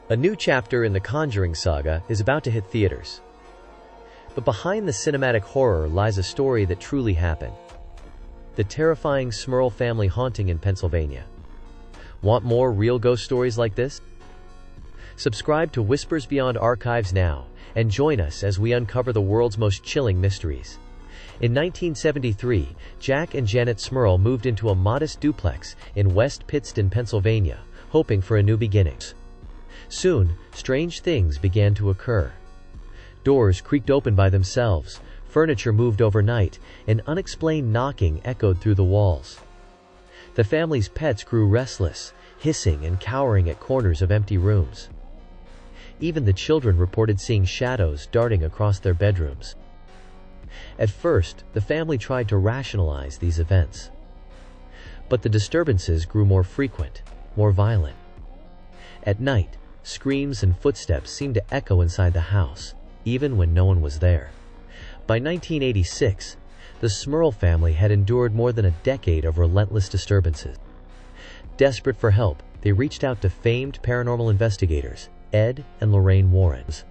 A new chapter in the Conjuring saga is about to hit theaters. But behind the cinematic horror lies a story that truly happened. The terrifying Smurl family haunting in Pennsylvania. Want more real ghost stories like this? Subscribe to Whispers Beyond Archives now, and join us as we uncover the world's most chilling mysteries. In 1973, Jack and Janet Smurl moved into a modest duplex in West Pittston, Pennsylvania, hoping for a new beginning. Soon, strange things began to occur. Doors creaked open by themselves, furniture moved overnight, and unexplained knocking echoed through the walls. The family's pets grew restless, hissing and cowering at corners of empty rooms. Even the children reported seeing shadows darting across their bedrooms. At first, the family tried to rationalize these events. But the disturbances grew more frequent, more violent. At night, screams and footsteps seemed to echo inside the house, even when no one was there. By 1986, the Smurl family had endured more than a decade of relentless disturbances. Desperate for help, they reached out to famed paranormal investigators, Ed and Lorraine Warrens.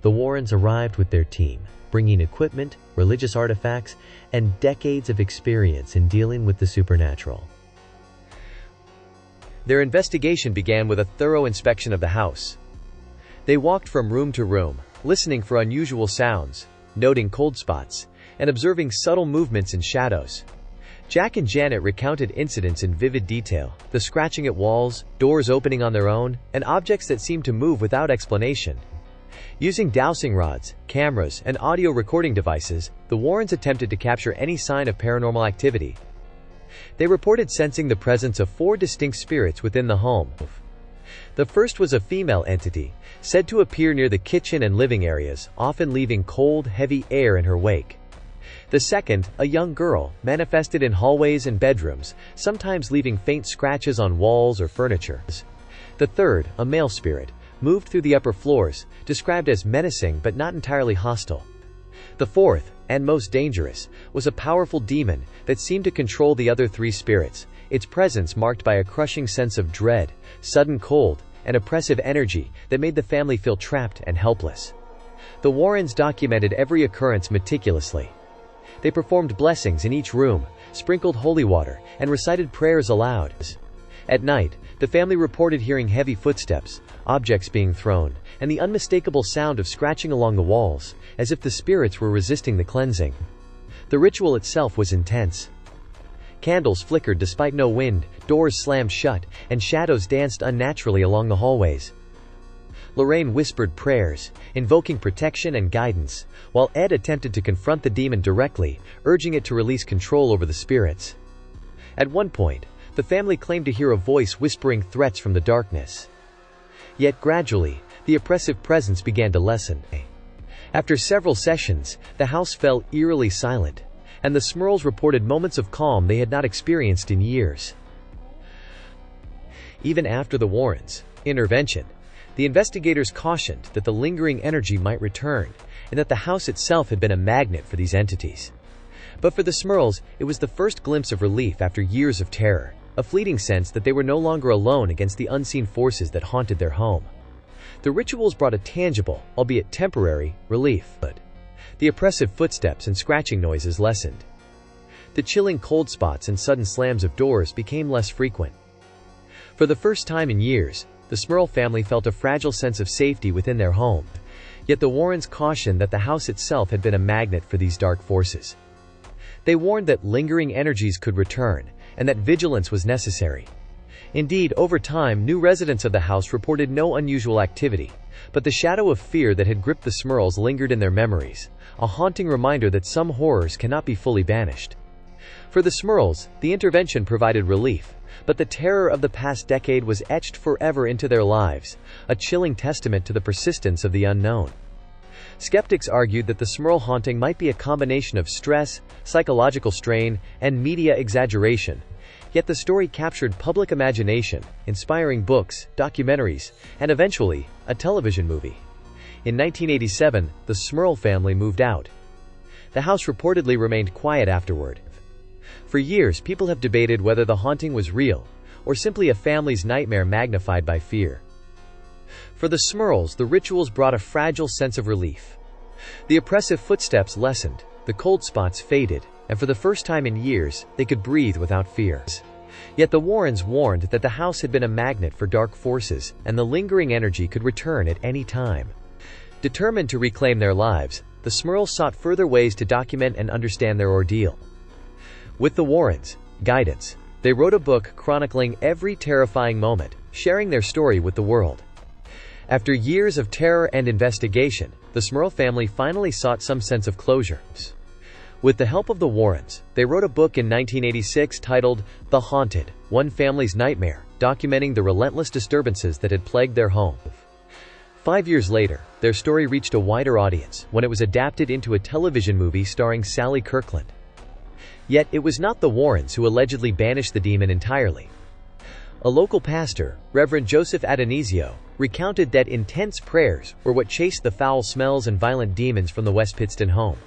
The Warrens arrived with their team, bringing equipment, religious artifacts, and decades of experience in dealing with the supernatural. Their investigation began with a thorough inspection of the house. They walked from room to room, listening for unusual sounds, noting cold spots, and observing subtle movements and shadows. Jack and Janet recounted incidents in vivid detail, the scratching at walls, doors opening on their own, and objects that seemed to move without explanation. Using dowsing rods, cameras, and audio recording devices, the Warrens attempted to capture any sign of paranormal activity. They reported sensing the presence of 4 distinct spirits within the home. The first was a female entity, said to appear near the kitchen and living areas, often leaving cold, heavy air in her wake. The second, a young girl, manifested in hallways and bedrooms, sometimes leaving faint scratches on walls or furniture. The third, a male spirit, moved through the upper floors, described as menacing but not entirely hostile. The fourth, and most dangerous, was a powerful demon that seemed to control the other 3 spirits, its presence marked by a crushing sense of dread, sudden cold, and oppressive energy that made the family feel trapped and helpless. The Warrens documented every occurrence meticulously. They performed blessings in each room, sprinkled holy water, and recited prayers aloud. At night, the family reported hearing heavy footsteps, objects being thrown, and the unmistakable sound of scratching along the walls, as if the spirits were resisting the cleansing. The ritual itself was intense. Candles flickered despite no wind, doors slammed shut, and shadows danced unnaturally along the hallways. Lorraine whispered prayers, invoking protection and guidance, while Ed attempted to confront the demon directly, urging it to release control over the spirits. At one point, the family claimed to hear a voice whispering threats from the darkness. Yet gradually, the oppressive presence began to lessen. After several sessions, the house fell eerily silent, and the Smurls reported moments of calm they had not experienced in years. Even after the Warrens' intervention, the investigators cautioned that the lingering energy might return, and that the house itself had been a magnet for these entities. But for the Smurls, it was the first glimpse of relief after years of terror, a fleeting sense that they were no longer alone against the unseen forces that haunted their home. The rituals brought a tangible, albeit temporary, relief. The oppressive footsteps and scratching noises lessened. The chilling cold spots and sudden slams of doors became less frequent. For the first time in years, the Smurl family felt a fragile sense of safety within their home. Yet the Warrens cautioned that the house itself had been a magnet for these dark forces. They warned that lingering energies could return, and that vigilance was necessary. Indeed, over time, new residents of the house reported no unusual activity, but the shadow of fear that had gripped the Smurls lingered in their memories, a haunting reminder that some horrors cannot be fully banished. For the Smurls, the intervention provided relief, but the terror of the past decade was etched forever into their lives, a chilling testament to the persistence of the unknown. Skeptics argued that the Smurl haunting might be a combination of stress, psychological strain, and media exaggeration. Yet the story captured public imagination, inspiring books, documentaries, and eventually, a television movie. In 1987, the Smurl family moved out. The house reportedly remained quiet afterward. For years, people have debated whether the haunting was real, or simply a family's nightmare magnified by fear. For the Smurls, the rituals brought a fragile sense of relief. The oppressive footsteps lessened, the cold spots faded, and for the first time in years, they could breathe without fear. Yet the Warrens warned that the house had been a magnet for dark forces, and the lingering energy could return at any time. Determined to reclaim their lives, the Smurls sought further ways to document and understand their ordeal. With the Warrens' guidance, they wrote a book chronicling every terrifying moment, sharing their story with the world. After years of terror and investigation, the Smurl family finally sought some sense of closure. With the help of the Warrens, they wrote a book in 1986 titled The Haunted, One Family's Nightmare, documenting the relentless disturbances that had plagued their home. 5 years later, their story reached a wider audience when it was adapted into a television movie starring Sally Kirkland. Yet it was not the Warrens who allegedly banished the demon entirely. A local pastor, Reverend Joseph Adonisio, recounted that intense prayers were what chased the foul smells and violent demons from the West Pittston home.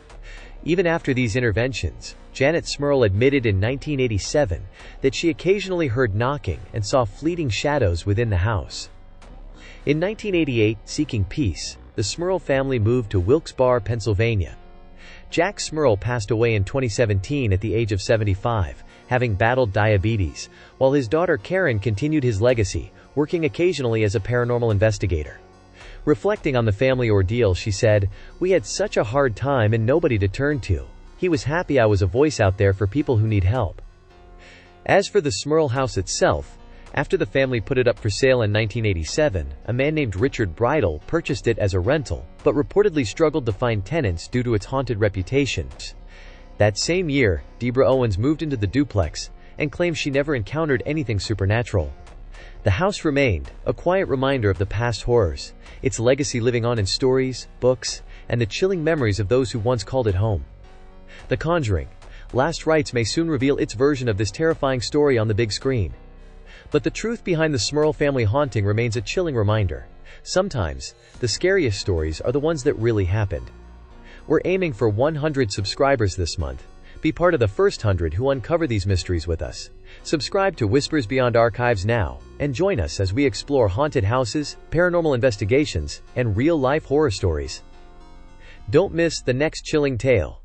Even after these interventions, Janet Smurl admitted in 1987 that she occasionally heard knocking and saw fleeting shadows within the house. In 1988, seeking peace, the Smurl family moved to Wilkes-Barre, Pennsylvania. Jack Smurl passed away in 2017 at the age of 75, having battled diabetes, while his daughter Karen continued his legacy, working occasionally as a paranormal investigator. Reflecting on the family ordeal, she said, "We had such a hard time and nobody to turn to. He was happy I was a voice out there for people who need help." As for the Smurl house itself, after the family put it up for sale in 1987, a man named Richard Bridle purchased it as a rental, but reportedly struggled to find tenants due to its haunted reputation. That same year, Deborah Owens moved into the duplex and claimed she never encountered anything supernatural. The house remained a quiet reminder of the past horrors, its legacy living on in stories, books, and the chilling memories of those who once called it home. The Conjuring, Last Rites may soon reveal its version of this terrifying story on the big screen. But the truth behind the Smurl family haunting remains a chilling reminder. Sometimes, the scariest stories are the ones that really happened. We're aiming for 100 subscribers this month. Be part of the first 100 who uncover these mysteries with us. Subscribe to Whispers Beyond Archives now, and join us as we explore haunted houses, paranormal investigations, and real-life horror stories. Don't miss the next chilling tale.